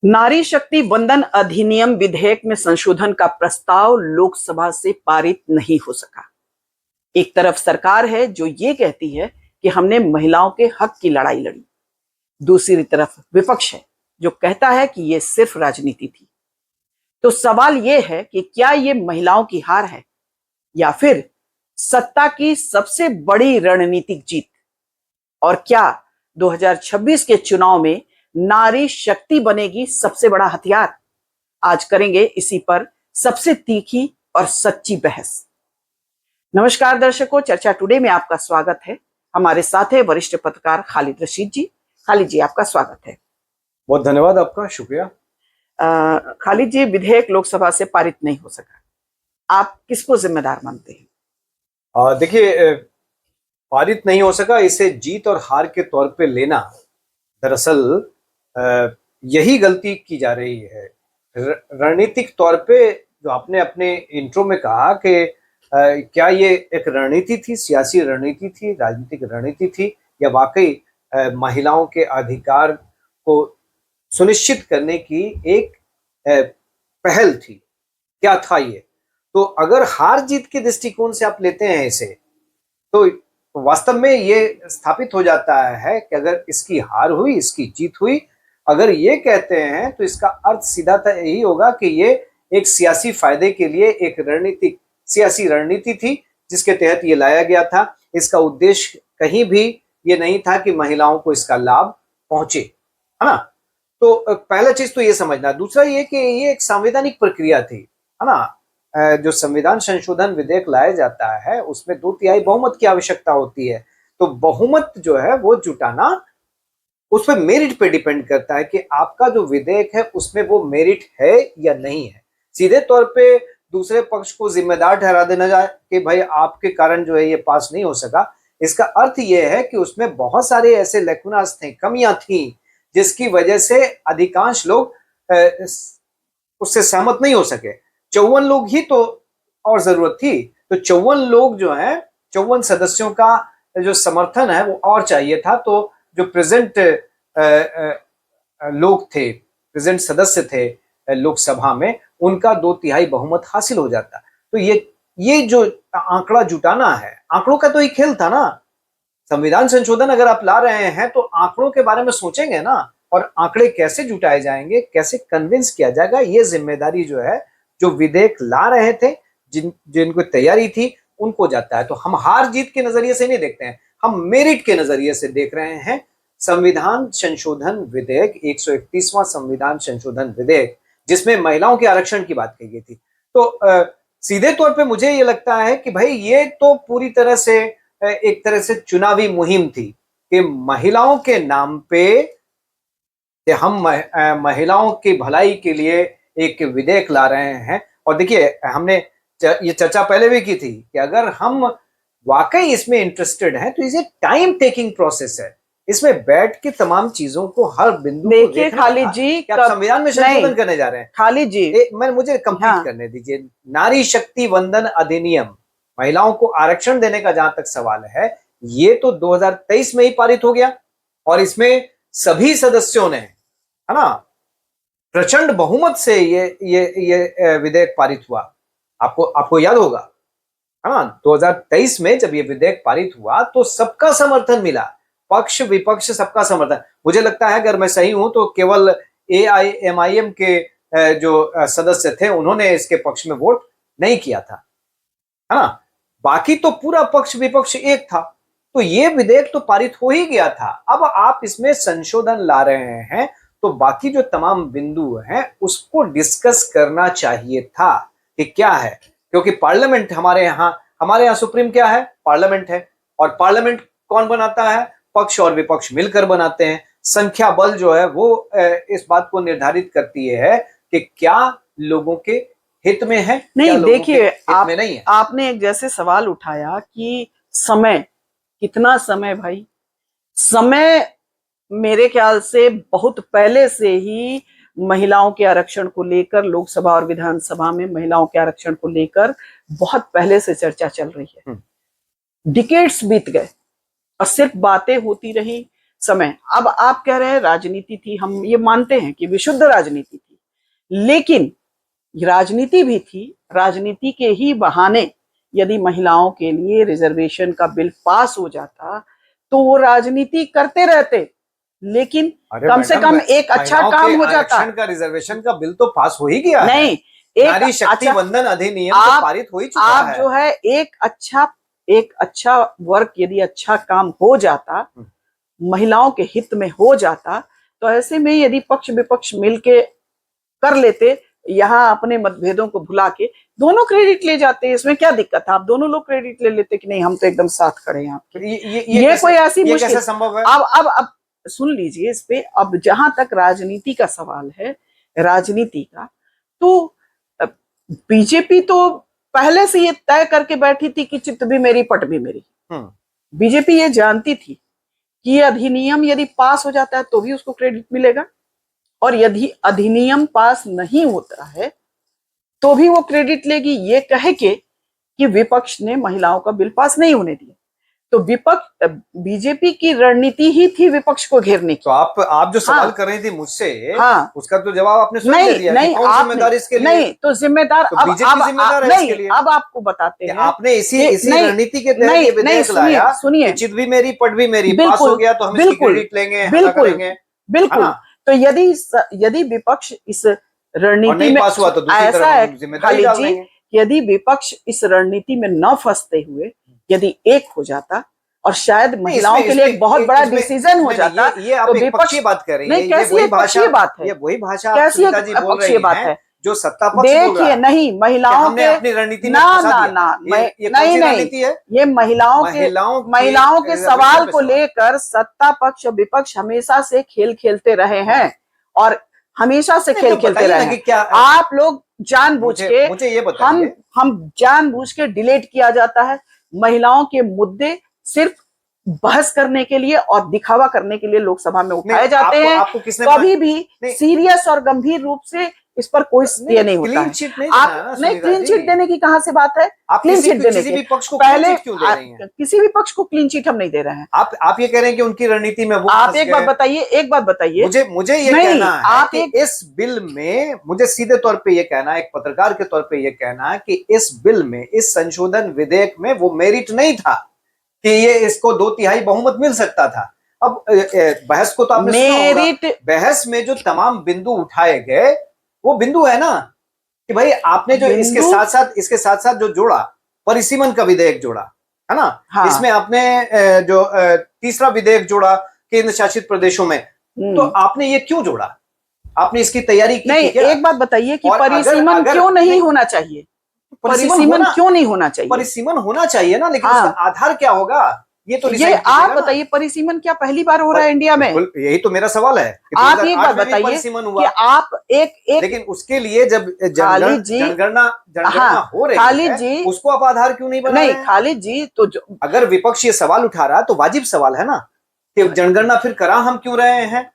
नारी शक्ति वंदन अधिनियम विधेयक में संशोधन का प्रस्ताव लोकसभा से पारित नहीं हो सका। एक तरफ सरकार है जो ये कहती है कि हमने महिलाओं के हक की लड़ाई लड़ी, दूसरी तरफ विपक्ष है जो कहता है कि ये सिर्फ राजनीति थी। तो सवाल ये है कि क्या ये महिलाओं की हार है या फिर सत्ता की सबसे बड़ी रणनीतिक जीत? और क्या 2026 के चुनाव में नारी शक्ति बनेगी सबसे बड़ा हथियार? आज करेंगे इसी पर सबसे तीखी और सच्ची बहस। नमस्कार दर्शकों, चर्चा टुडे में आपका स्वागत है। हमारे साथ है वरिष्ठ पत्रकार खालिद रशीद जी। खालिद जी, आपका स्वागत है। बहुत धन्यवाद आपका, शुक्रिया। खालिद जी, विधेयक लोकसभा से पारित नहीं हो सका, आप किसको जिम्मेदार मानते हैं? देखिए, पारित नहीं हो सका, इसे जीत और हार के तौर पे लेना दरअसल यही गलती की जा रही है। रणनीतिक तौर पे जो आपने अपने इंट्रो में कहा कि क्या ये एक रणनीति थी, सियासी रणनीति थी, राजनीतिक रणनीति थी, या वाकई महिलाओं के अधिकार को सुनिश्चित करने की एक पहल थी? क्या था ये? तो अगर हार जीत के दृष्टिकोण से आप लेते हैं इसे, तो वास्तव में ये स्थापित हो जाता है कि अगर इसकी हार हुई, इसकी जीत हुई, अगर ये कहते हैं तो इसका अर्थ सीधा यही होगा कि ये एक सियासी फायदे के लिए एक रणनीतिक सियासी रणनीति थी जिसके तहत ये लाया गया था। इसका उद्देश्य कहीं भी ये नहीं था कि महिलाओं को इसका लाभ पहुंचे, है ना? तो पहला चीज तो ये समझना। दूसरा ये कि ये एक संवैधानिक प्रक्रिया थी, है ना? जो संविधान संशोधन विधेयक लाया जाता है उसमें 2/3 बहुमत की आवश्यकता होती है। तो बहुमत जो है वो जुटाना उस पर मेरिट पे डिपेंड करता है कि आपका जो विधेयक है उसमें वो मेरिट है या नहीं है। सीधे तौर पे दूसरे पक्ष को जिम्मेदार ठहरा देना जाए कि भाई आपके कारण जो है ये पास नहीं हो सका, इसका अर्थ ये है कि उसमें बहुत सारे ऐसे लैकुनास थे, कमियां थी, जिसकी वजह से अधिकांश लोग उससे सहमत नहीं हो सके। 54 लोग ही तो और जरूरत थी, तो 54 लोग जो हैं, 54 सदस्यों का जो समर्थन है वो और चाहिए था। तो जो प्रेजेंट लोग थे, प्रेजेंट सदस्य थे लोकसभा में, उनका 2/3 बहुमत हासिल हो जाता। तो ये जो आंकड़ा जुटाना है, आंकड़ों का तो ही खेल था ना। संविधान संशोधन अगर आप ला रहे हैं तो आंकड़ों के बारे में सोचेंगे ना, और आंकड़े कैसे जुटाए जाएंगे, कैसे कन्विंस किया जाएगा, ये जिम्मेदारी जो है जो विधेयक ला रहे थे, जिनको तैयारी थी, उनको जाता है। तो हम हार जीत के नजरिए से नहीं देखते हैं, हम मेरिट के नजरिए से देख रहे हैं। संविधान संशोधन विधेयक, 131वां संविधान संशोधन विधेयक, जिसमें महिलाओं के आरक्षण की बात कही गई थी। तो सीधे तौर पे मुझे ये लगता है कि भाई ये तो पूरी तरह से एक तरह से चुनावी मुहिम थी कि महिलाओं के नाम पे कि हम महिलाओं की भलाई के लिए एक विधेयक ला रहे हैं। और देखिए, हमने ये चर्चा पहले भी की थी कि अगर हम वाकई इसमें इंटरेस्टेड हैं तो ये टाइम टेकिंग प्रोसेस है। इसमें बैठ के तमाम चीजों को, हर बिंदु को देखिए खालिद जी, आप संविधान में संशोधन करने जा रहे हैं। खालिद जी, मुझे कंप्लीट करने दीजिए। नारी शक्ति वंदन अधिनियम, महिलाओं को आरक्षण देने का जहां तक सवाल है, ये तो 2023 में ही पारित हो गया और इसमें सभी सदस्यों ने, है ना, प्रचंड बहुमत से ये विधेयक पारित हुआ। आपको याद होगा, है ना, 2023 में जब ये विधेयक पारित हुआ तो सबका समर्थन मिला, पक्ष विपक्ष सबका समर्थन। मुझे लगता है अगर मैं सही हूं तो केवल AIMIM के जो सदस्य थे उन्होंने इसके पक्ष में वोट नहीं किया था, है ना। बाकी तो पूरा पक्ष विपक्ष एक था। तो ये विधेयक तो पारित हो ही गया था। अब आप इसमें संशोधन ला रहे हैं तो बाकी जो तमाम बिंदु हैं उसको डिस्कस करना चाहिए था कि क्या है। क्योंकि पार्लियामेंट हमारे यहाँ सुप्रीम क्या है? पार्लियामेंट है। और पार्लियामेंट कौन बनाता है? पक्ष और विपक्ष मिलकर बनाते हैं। संख्या बल जो है वो इस बात को निर्धारित करती है कि क्या लोगों के हित में है, नहीं। देखिए, नहीं है। आपने एक जैसे सवाल उठाया कि समय, कितना समय भाई? समय मेरे ख्याल से बहुत पहले से ही महिलाओं के आरक्षण को लेकर, लोकसभा और विधानसभा में महिलाओं के आरक्षण को लेकर बहुत पहले से चर्चा चल रही है। डिकेड्स बीत गए और सिर्फ बातें होती रही, समय। अब आप कह रहे हैं राजनीति थी, हम ये मानते हैं कि विशुद्ध राजनीति थी, लेकिन राजनीति भी थी। राजनीति के ही बहाने यदि महिलाओं के लिए रिजर्वेशन का बिल पास हो जाता तो वो राजनीति करते रहते, लेकिन कम से कम एक अच्छा काम हो जाता। आरक्षण का, रिजर्वेशन का बिल तो पास हो ही गया है। नहीं, नारी शक्ति वंदन अधिनियम तो पारित हो ही चुका है। आप जो है एक अच्छा वर्क यदि अच्छा काम हो जाता, महिलाओं के हित में हो जाता, तो ऐसे में यदि पक्ष विपक्ष मिलके कर लेते, यहाँ अपने मतभेदों को भुला के दोनों क्रेडिट ले जाते। इसमें क्या दिक्कत है? आप दोनों लोग क्रेडिट ले लेते कि नहीं हम तो एकदम साथ खड़े हैं आपके। ये कोई ऐसी मुश्किल कैसे संभव है? अब सुन लीजिए इस पे। अब जहां तक राजनीति का सवाल है, राजनीति का, तो बीजेपी तो पहले से ये तय करके बैठी थी कि चित भी मेरी पट भी मेरी। बीजेपी ये जानती थी कि ये अधिनियम यदि पास हो जाता है तो भी उसको क्रेडिट मिलेगा, और यदि अधिनियम पास नहीं होता है तो भी वो क्रेडिट लेगी, ये कहे के कि विपक्ष ने महिलाओं का बिल पास नहीं होने दिया। तो विपक्ष, बीजेपी की रणनीति ही थी विपक्ष को घेरने की। तो आप जो सवाल कर रही थी मुझसे, उसका तो जवाब आपने स्वयं दे दिया। नहीं, कौन जिम्मेदार इसके लिए? नहीं, तो जिम्मेदार तो बीजेपी जिम्मेदार है इसके लिए। अब आपको बताते हैं, आपने इसी रणनीति के तहत ये विधेयक लाया। सुनिए, चित भी मेरी पट भी मेरी, पास हो गया तो हम इसकी क्रेडिट लेंगे, बिल्कुल। तो यदि विपक्ष इस रणनीति में, पास हुआ तो ऐसा है खालिद जी, यदि विपक्ष इस रणनीति में न फंसते हुए यदि एक हो जाता और शायद महिलाओं के लिए एक बहुत बड़ा डिसीजन हो जाता, ये आप एक पक्षीय बात कर रही हैं। नहीं, कैसी पक्षीय बात है? ये वही भाषा कैसी पक्षीय बात है जो सत्ता पक्ष बोल रहा है। देखिए, नहीं, महिलाओं के अपनी रणनीति में फंसा दिया। नहीं, ये महिलाओं के सवाल को लेकर सत्ता पक्ष और विपक्ष हमेशा से खेल खेलते रहे हैं, और हमेशा से खेल खेलते रहे हैं। आप लोग जानबूझ के, मुझे ये बताइए, हम जानबूझ के डिलीट किया जाता है। महिलाओं के मुद्दे सिर्फ बहस करने के लिए और दिखावा करने के लिए लोकसभा में उठाए जाते हैं। कभी भी सीरियस और गंभीर रूप से इस पर कोई ये नहीं होता है। आप नहीं, क्लीन चिट देने की कहां से बात है? क्लीन चिट देने की पहले किसी भी पक्ष को क्लीन चिट हम नहीं दे रहे हैं। आप ये कह रहे हैं कि उनकी रणनीति में वो, आप एक बात बताइए, मुझे ये कहना है कि इस बिल में, मुझे सीधे तौर पे ये कहना है, एक पत्रकार के तौर पे ये कहना है कि इस बिल में, इस संशोधन विधेयक में वो मेरिट नहीं था कि ये इसको 2/3 बहुमत मिल सकता था। अब बहस को तो आपने मेरिट, बहस में जो तमाम बिंदु उठाए गए वो बिंदु है ना कि भाई आपने जो इसके साथ साथ जो जोड़ा, परिसीमन का विधेयक जोड़ा है ना। हाँ। इसमें आपने जो तीसरा विधेयक जोड़ा केंद्र शासित प्रदेशों में, तो आपने ये क्यों जोड़ा? आपने इसकी तैयारी की? नहीं, एक बात बताइए कि परिसीमन क्यों नहीं होना चाहिए? परिसीमन क्यों नहीं होना चाहिए? परिसीमन होना चाहिए ना, लेकिन उसका आधार क्या होगा? ये आप बताइए, परिसीमन क्या पहली बार हो रहा है इंडिया में? यही तो मेरा सवाल है। आप एक बात बताइए कि आप एक लेकिन उसके लिए जब जनगणना हो रही है, उसको आप आधार क्यों नहीं बना रहे? नहीं खालिद जी, तो अगर विपक्ष ये सवाल उठा रहा है तो वाजिब सवाल है ना कि जनगणना फिर करा हम क्यों रहे हैं?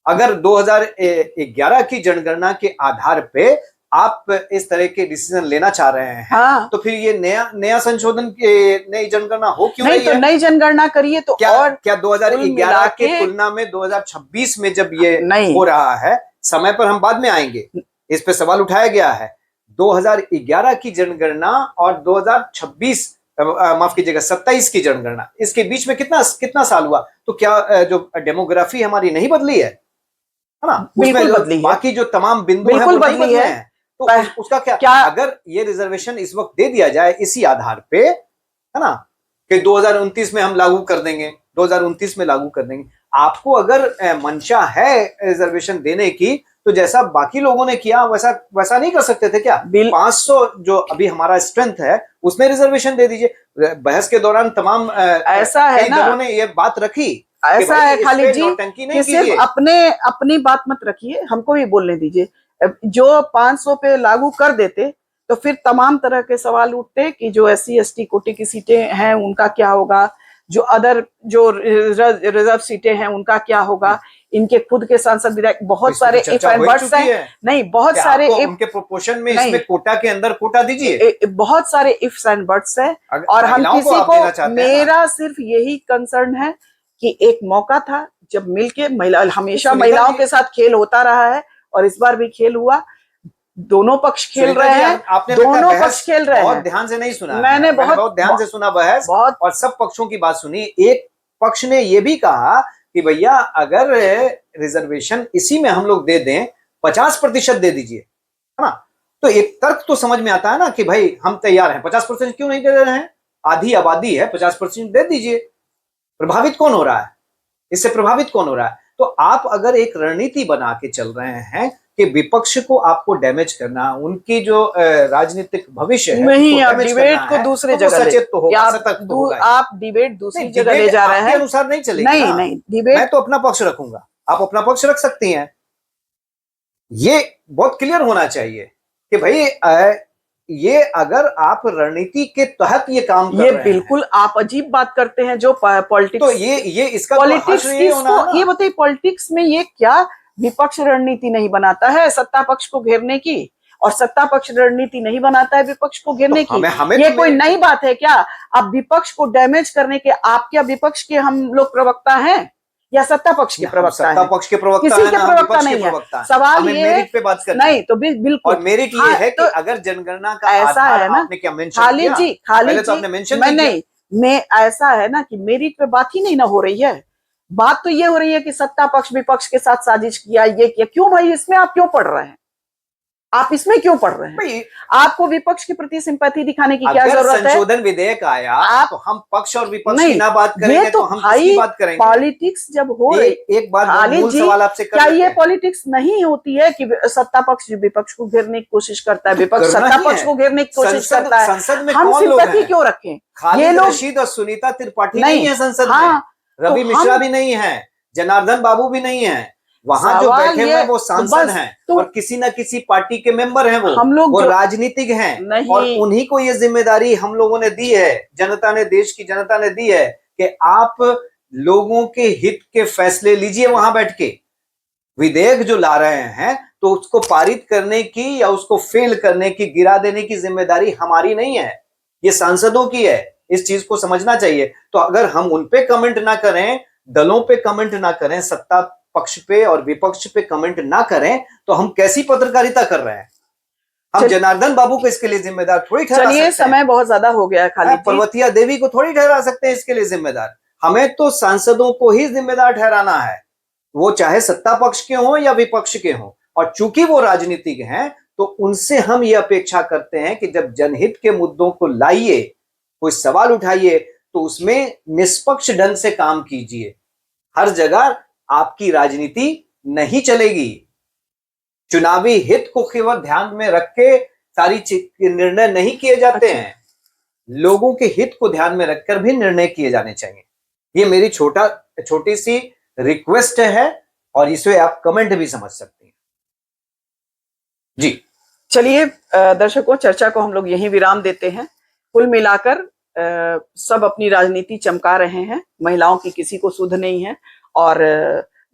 अगर 2011 की जनगणना के आधार पे आप इस तरह के डिसीजन लेना चाह रहे हैं, हाँ। तो फिर ये नया संशोधन, नई जनगणना हो क्यों नहीं? तो नई जनगणना करिए तो क्या 2011 के तुलना में 2026 में जब ये हो रहा है, समय पर हम बाद में आएंगे, इस पे सवाल उठाया गया है। 2011 की जनगणना और 2026, माफ कीजिएगा, 27 की जनगणना, इसके बीच में कितना साल हुआ? तो क्या जो डेमोग्राफी हमारी नहीं बदली है ना? बिल्कुल बदली है। बाकी जो तमाम बिंदु हैं वो नहीं बदले हैं। तो उसका क्या अगर ये रिजर्वेशन इस वक्त दे दिया जाए इसी आधार पे, है ना, कि 2029 में हम लागू कर देंगे, 2029 में लागू कर देंगे, आपको अगर मंशा है रिजर्वेशन देने की, तो जैसा बाकी लोगों ने किया वैसा नहीं कर सकते थे क्या? 500 जो अभी हमारा स्ट्रेंथ है उसमें रिजर्वेशन दे दीजिए। बहस के दौरान तमाम ऐसा है ना, दलों ने ये बात रखी। ऐसा है खालिद जी कि सिर्फ अपनी बात मत रखिए, हमको भी बोलने दीजिए। जो 500 पे लागू कर देते तो फिर तमाम तरह के सवाल उठते कि जो SC ST कोटे की सीटें हैं उनका क्या होगा, जो अदर जो रिजर्व सीटें हैं उनका क्या होगा, इनके खुद के सांसद विधायक, बहुत सारे इफ एंड बट्स हैं। नहीं, बहुत सारे उनके प्रोपोर्शन में इसमें कोटा के अंदर कोटा दीजिए, बहुत सारे इफ्स एंड बट्स हैं। और हम किसी को, मेरा सिर्फ यही कंसर्न है कि एक मौका था जब मिलके महिला, हमेशा सुनीता महिलाओं जी- के साथ खेल होता रहा है और इस बार भी खेल हुआ, दोनों पक्ष खेल सुनीता रहे जी, हैं, आपने लगता है दोनों बहस पक्ष खेल रहे बहुत हैं। ध्यान से नहीं सुना है। मैंने बहुत ध्यान से सुना बहस, बहुत और सब पक्षों की बात सुनी। एक पक्ष ने यह भी कहा कि भैया अगर रिजर्वेशन इसी में हम लोग दे दें, 50% दे दीजिए, है ना, तो एक तर्क तो समझ में आता है ना कि भाई हम तैयार हैं, 50% क्यों नहीं दे रहे हैं, आधी आबादी है, 50% दे दीजिए। प्रभावित कौन हो रहा है, इससे प्रभावित कौन हो रहा है? तो आप अगर एक रणनीति बना के चल रहे हैं कि विपक्ष को आपको डैमेज करना, उनकी जो राजनीतिक भविष्य है नहीं, उसको आप डैमेज डिबेट करना को है, दूसरे तो वो जगह ले, सचेत तो होगा, आप सतर्क तो होगा ही। आप डिबेट दूसरी नहीं, जगह ले डिबेट जा रहे आपके हैं। अनुसार नहीं चलेगी नहीं ना। नहीं, डिबेट मैं तो अपना पक्ष रखूंगा, आप अपना पक्ष रख सकती हैं। ये बहुत क्लियर होना चाहिए कि भाई ये अगर आप रणनीति के तहत ये काम कर ये रहे हैं, बिल्कुल आप अजीब बात करते हैं जो पॉलिटिक्स, तो ये इसका तो पॉलिटिक्स हश्र ये होना है किसको, ना। ये बताइए पॉलिटिक्स में ये क्या विपक्ष रणनीति नहीं बनाता है सत्ता पक्ष को घेरने की, और सत्ता पक्ष रणनीति नहीं बनाता है विपक्ष को घेरने तो की? हमें ये तो कोई नई बात है क्या? अब विपक्ष को डैमेज करने के आप क्या विपक्ष के हम लोग प्रवक्ता हैं या सत्ता पक्ष के प्रवक्ता सत्ता हैं? पक्ष के प्रवक्ता किसी है के ना, हम प्रवक्ता विपक्ष के नहीं है। प्रवक्ता हैं। सवाल हमें ये है, मेरिट पे बात करनी नहीं है। तो बिल्कुल, और मेरिट ये हाँ, है कि तो अगर जनगणना का ऐसा आधार है ना, आपने क्या मेंशन खाली किया? जी, खाली पहले तो जी, आपने मेंशन मैं नहीं किया। नहीं, मैं ऐसा है ना कि मेरिट पे बात ही नहीं ना हो रही है। बात तो ये हो रही है कि सत्ता पक्ष विपक्ष के साथ साजिश किया, ये किया। क्यों भाई, इसमें आप क्यों पढ़ रहे हैं? आप इसमें क्यों पढ़ रहे हैं? भाई आपको विपक्ष के प्रति सिंपैथी दिखाने की क्या अगर जरूरत है? संशोधन विधेयक आया आप- तो हम पक्ष और विपक्ष नहीं, की ना बात ये करेंगे तो तो हम भाई किसकी बात करेंगे? पॉलिटिक्स जब हो ये रही, एक बात खाली मूल जी, सवाल आपसे कर क्या लेते ये हैं। पॉलिटिक्स नहीं होती है कि सत्ता पक्ष विपक्ष को घेरने की कोशिश करता है, विपक्ष करना सत्ता ही पक्ष है। को घेरने की कोशिश करता है? संसद में हम कौन लोग सिंपैथी हैं? क्यों रखें? ये खालिद लोग रशीद और सुनीता त्रिपाठी नहीं, नहीं है संसद हाँ, में, रवि तो मिश्रा हम- भी नहीं है, जनार्दन बाबू भी नहीं है। वहां जो सवाल बैठे हुए ये हैं वो तो सांसद बस, हैं तो और किसी न किसी पार्टी के मेंबर हैं, हम लोग वो जो राजनीतिक हैं नहीं, और उन्हीं को ये जिम्मेदारी हम लोगों ने दी है, जनता ने, देश की जनता ने दी है कि आप लोगों के हित के फैसले लीजिए वहां बैठ के। विधेयक जो ला रहे हैं तो उसको पारित करने की या उसको फेल करने की, गिरा देने की जिम्मेदारी हमारी नहीं है, ये सांसदों की है। इस चीज को समझना चाहिए। तो अगर हम उन पे कमेंट ना करें, दलों पे कमेंट ना करें, सत्ता पक्ष पे और विपक्ष पे कमेंट ना करें, तो हम कैसी पत्रकारिता कर रहे हैं? हम जनार्दन बाबू को इसके लिए जिम्मेदार थोड़ी ठहरा सकते हैं। चलिए, समय बहुत ज्यादा हो गया है खालिद जी। पर्वतिया देवी को थोड़ी ठहरा सकते हैं इसके लिए जिम्मेदार। हमें तो सांसदों को ही जिम्मेदार ठहराना है, वो चाहे सत्ता पक्ष के हों या विपक्ष के हों। और चूंकि वो राजनीतिक हैं तो उनसे हम ये अपेक्षा करते हैं कि जब जनहित के मुद्दों को लाइए, कोई सवाल उठाइए, तो उसमें निष्पक्ष ढंग से काम कीजिए। हर जगह आपकी राजनीति नहीं चलेगी। चुनावी हित को केवल ध्यान में रख के सारी निर्णय नहीं किए जाते हैं, लोगों के हित को ध्यान में रखकर भी निर्णय किए जाने चाहिए। ये मेरी छोटी सी रिक्वेस्ट है और इसे आप कमेंट भी समझ सकते हैं। जी चलिए दर्शकों, चर्चा को हम लोग यहीं विराम देते हैं। कुल मिलाकर सब अपनी राजनीति चमका रहे हैं, महिलाओं की किसी को सुध नहीं है, और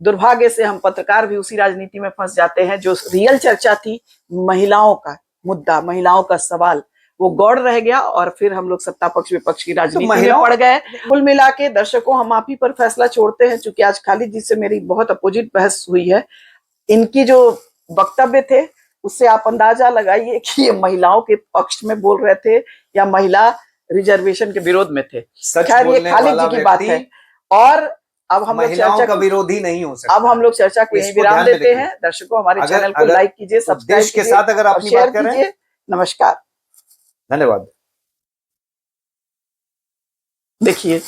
दुर्भाग्य से हम पत्रकार भी उसी राजनीति में फंस जाते हैं। जो रियल चर्चा थी, महिलाओं का मुद्दा, महिलाओं का सवाल, वो गौड़ रह गया और फिर हम लोग सत्ता पक्ष विपक्ष की राजनीति में पड़ गए। कुल मिला के दर्शकों, हम आप ही पर फैसला छोड़ते हैं। चूंकि आज खालिद जी से मेरी बहुत अपोजिट बहस हुई है, इनकी जो वक्तव्य थे उससे आप अंदाजा लगाइए कि ये महिलाओं के पक्ष में बोल रहे थे या महिला रिजर्वेशन के विरोध में थे। खैर, ये खालिद जी की बात है। और अब हम लोग चर्चा का विरोधी नहीं हो सकता। अब हम लोग चर्चा को यहीं विराम देते हैं। दर्शकों, हमारे चैनल को लाइक कीजिए, सब्सक्राइब के साथ अगर आप शेयर कीजिए। नमस्कार, धन्यवाद। देखिए